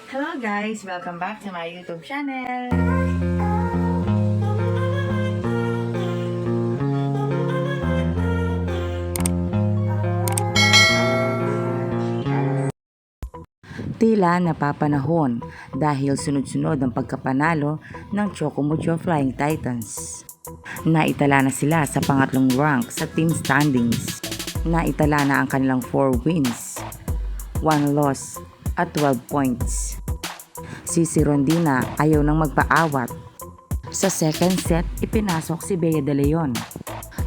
Hello guys! Welcome back to my YouTube channel! Tila napapanahon dahil sunod-sunod ang pagkapanalo ng Chocomucho Flying Titans. Naitala na sila sa pangatlong rank sa team standings. Naitala na ang kanilang 4 wins, 1 loss at 12 points. Si Rondina ayaw nang magpaawat. Sa second set, ipinasok si Bea De Leon.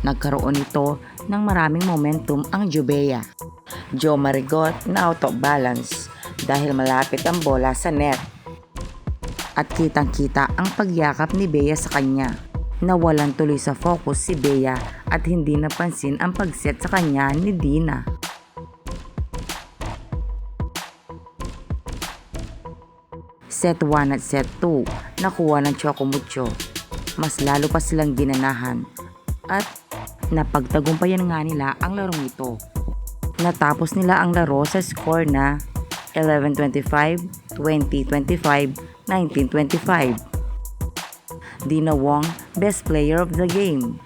Nagkaroon ito ng maraming momentum ang Jubea. Jo Marigot na out of balance dahil malapit ang bola sa net. At kitang-kita ang pagyakap ni Bea sa kanya. Nawalan tuloy sa focus si Bea at hindi napansin ang pagset sa kanya ni Dina. Set 1 at set 2 nakuha ng Chocomucho. Mas lalo pa silang ginanahan at napagtagumpayan nga nila ang larong ito. Natapos nila ang laro sa score na 11-25, 20-25, 19-25. Dina Wong, best player of the game.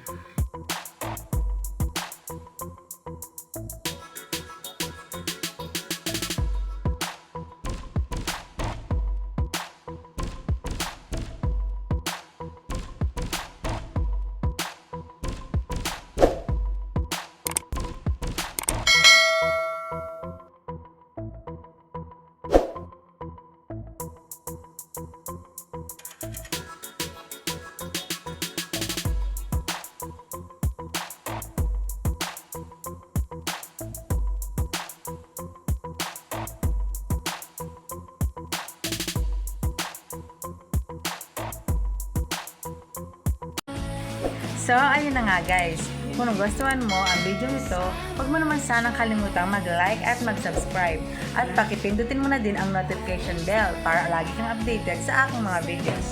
So, ayun na nga guys. Kung nagustuhan mo ang video nito, huwag mo naman sanang kalimutang mag-like at mag-subscribe. At pakipindutin mo na din ang notification bell para lagi kang updated sa aking mga videos.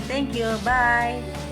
Thank you! Bye!